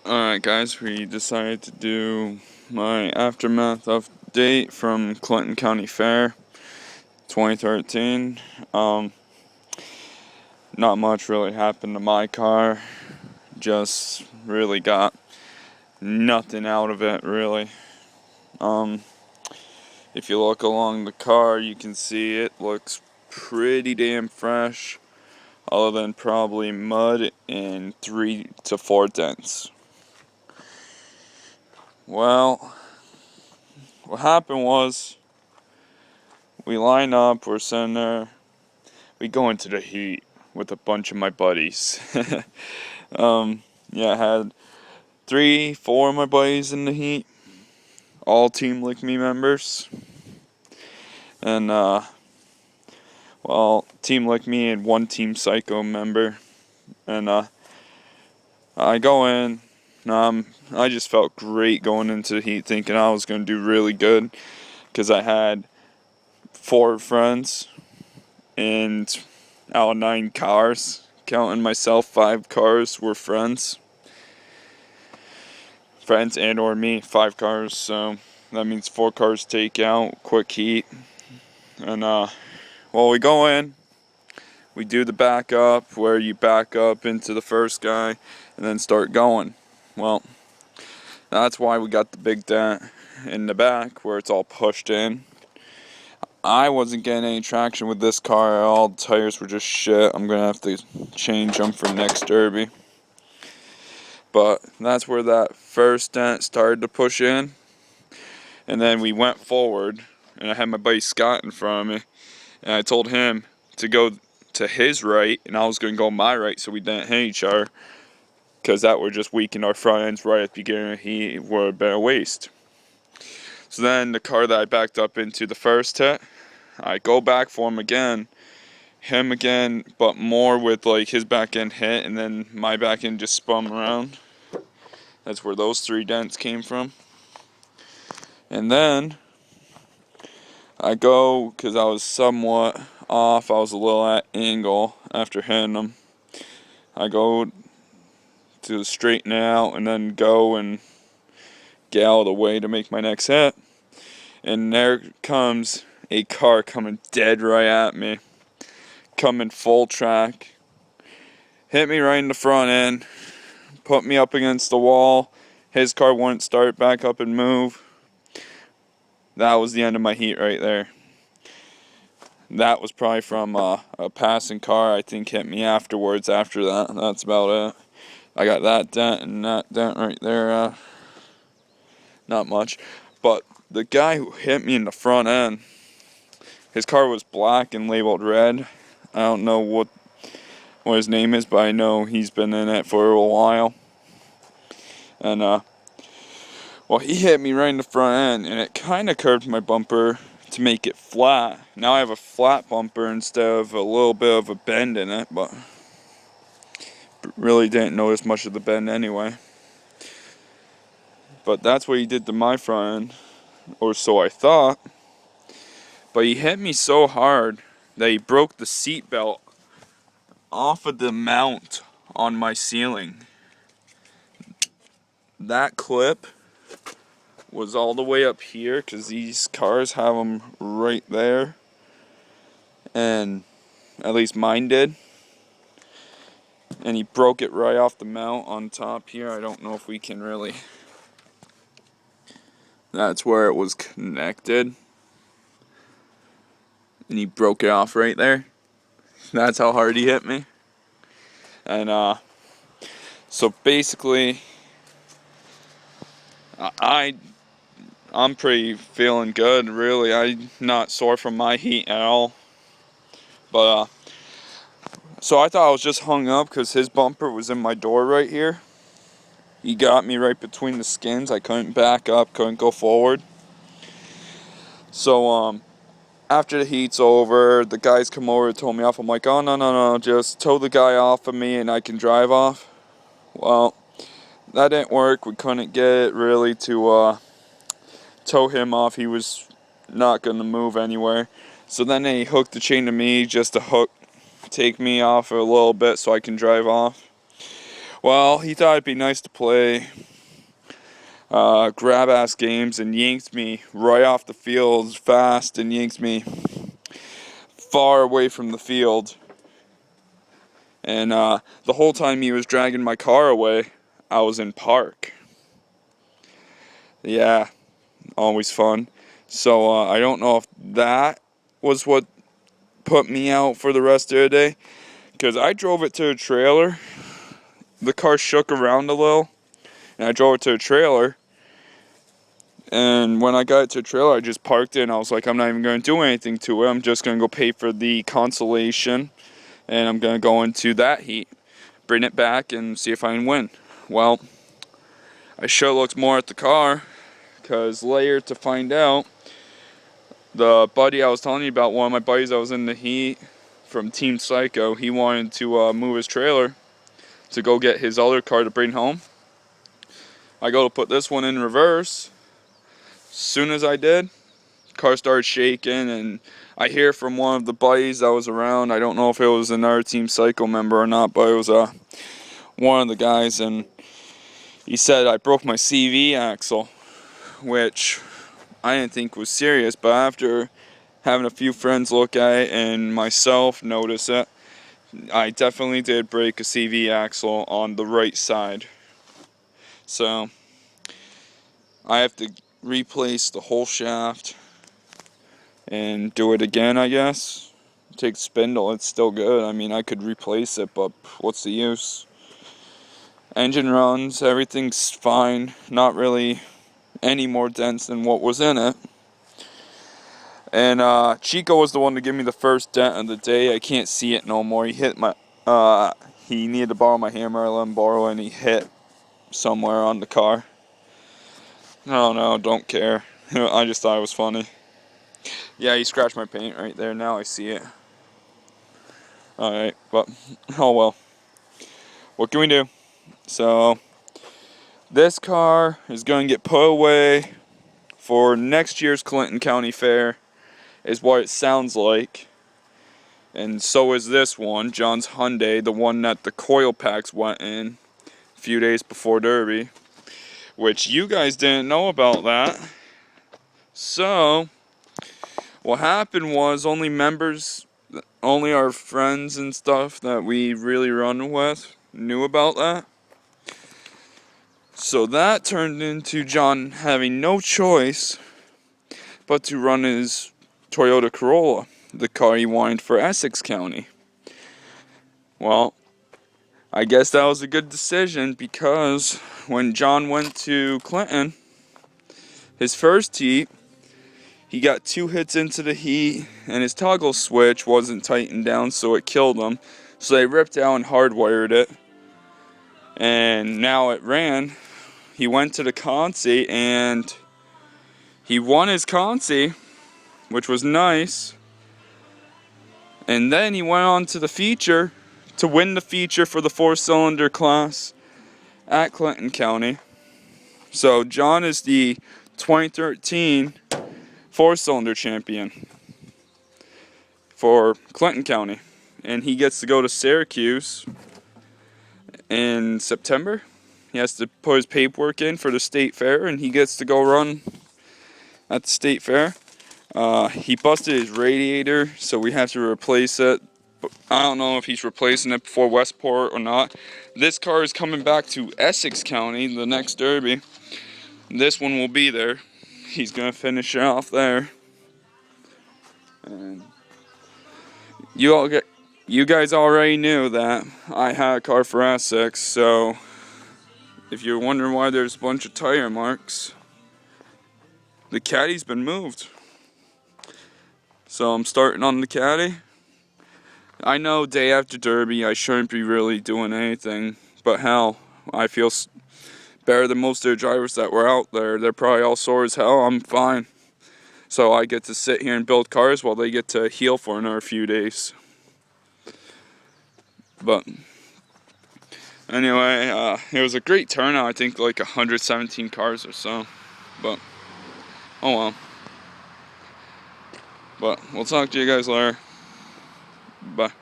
Alright guys, we decided to do my aftermath update from Clinton County Fair 2013. Not much really happened to my car, just really got nothing out of it really. If you look along the car, you can see it looks pretty damn fresh, other than probably mud and 3 to 4 dents. Well, what happened was, we line up, we're sitting there, we go into the heat with a bunch of my buddies. Yeah, I had 3, 4 of my buddies in the heat, all Team Lick Me members. And, well, Team Lick Me and 1 Team Psycho member. And, I go in, I just felt great going into the heat, thinking I was going to do really good, because I had 4 friends, and out of 9 cars, counting myself, 5 cars were friends and or me, 5 cars, so that means 4 cars take out, quick heat. And well, we go in, we do the back up, where you back up into the first guy and then start going. Well, that's why we got the big dent in the back where it's all pushed in. I wasn't getting any traction with this car at all. The tires were just shit. I'm gonna have to change them for next derby. But that's where that first dent started to push in. And then we went forward, and I had my buddy Scott in front of me. And I told him to go to his right, and I was going to go my right so we didn't hit each other. Because that would just weaken our front ends right at the beginning. He would have been a waste. So then the car that I backed up into the first hit, I go back for him again, but more with like his back end hit, and then my back end just spun around. That's where those 3 dents came from. And then I go, because I was somewhat off, I was a little at angle after hitting them. I go to straighten it out and then go and get out of the way to make my next hit. And there comes a car coming dead right at me, coming full track, hit me right in the front end, put me up against the wall. His car wouldn't start back up and move. That was the end of my heat right there. That was probably from a passing car, I think, hit me afterwards after that. That's about it. I got that dent and that dent right there. Not much. But the guy who hit me in the front end, his car was black and labeled red. I don't know what his name is, but I know he's been in it for a while. And, well, he hit me right in the front end, and it kind of curved my bumper to make it flat. Now I have a flat bumper instead of a little bit of a bend in it, but really didn't notice much of the bend anyway. But that's what he did to my front end, or so I thought. But he hit me so hard that he broke the seat belt off of the mount on my ceiling. That clip was all the way up here, because these cars have them right there, and at least mine did. And he broke it right off the mount on top here. I don't know if we can really. That's where it was connected, and he broke it off right there. That's how hard he hit me. And so basically, I'm pretty feeling good, really. I'm not sore from my heat at all. But so I thought I was just hung up because his bumper was in my door right here. He got me right between the skins. I couldn't back up, couldn't go forward. So after the heat's over, the guys come over and told me off. I'm like, oh no, just tow the guy off of me and I can drive off. Well, that didn't work. We couldn't get it really to tow him off. He was not going to move anywhere. So then they hooked the chain to me just to take me off a little bit so I can drive off. Well, he thought it'd be nice to play grab-ass games and yanked me right off the field fast and yanked me far away from the field. And the whole time he was dragging my car away, I was in park. Yeah, always fun. So I don't know if that was what put me out for the rest of the day, because I drove it to a trailer. The car shook around a little, and I drove it to a trailer. And when I got it to a trailer, I just parked it, and I was like, I'm not even going to do anything to it. I'm just going to go pay for the consolation, and I'm going to go into that heat, bring it back, and see if I can win. Well, I sure looked more at the car, because later to find out, the buddy I was telling you about, one of my buddies that was in the heat from Team Psycho, he wanted to move his trailer to go get his other car to bring home. I go to put this one in reverse. As soon as I did, car started shaking, and I hear from one of the buddies that was around, I don't know if it was another Team Psycho member or not, but it was one of the guys, and he said I broke my cv-axel, which I didn't think was serious, but after having a few friends look at it and myself notice it, I definitely did break a cv-axle on the right side. So I have to replace the whole shaft and do it again, I guess. Take spindle, it's still good. I mean, I could replace it, but what's the use? Engine runs, everything's fine. Not really any more dents than what was in it. And Chico was the one to give me the first dent of the day. I can't see it no more. He hit my, he needed to borrow my hammer. I let him borrow it, and he hit somewhere on the car. No, don't care. I just thought it was funny. Yeah, he scratched my paint right there. Now I see it. Alright, but, oh well. What can we do? So, this car is going to get put away for next year's Clinton County Fair, is what it sounds like. And so is this one, John's Hyundai, the one that the coil packs went in a few days before Derby, which you guys didn't know about that. So, what happened was only our friends and stuff that we really run with knew about that. So that turned into John having no choice but to run his Toyota Corolla, the car he wanted for Essex County. Well, I guess that was a good decision, because when John went to Clinton, his first heat, he got 2 hits into the heat, and his toggle switch wasn't tightened down, so it killed him. So they ripped out and hardwired it, and now it ran. He went to the consi, and he won his consi, which was nice. And then he went on to the feature to win the feature for the 4-cylinder class at Clinton County. So John is the 2013 4-cylinder champion for Clinton County, and he gets to go to Syracuse in September. He has to put his paperwork in for the state fair, and he gets to go run at the state fair. He busted his radiator, so we have to replace it. But I don't know if he's replacing it before Westport or not. This car is coming back to Essex County, the next Derby. This one will be there. He's going to finish it off there. And you guys already knew that I had a car for Essex, so if you're wondering why there's a bunch of tire marks, the caddy's been moved. So I'm starting on the caddy. I know day after Derby I shouldn't be really doing anything, but hell, I feel better than most of the drivers that were out there. They're probably all sore as hell. I'm fine. So I get to sit here and build cars while they get to heal for another few days. But anyway, it was a great turnout. I think like 117 cars or so. But oh well. But we'll talk to you guys later. Bye.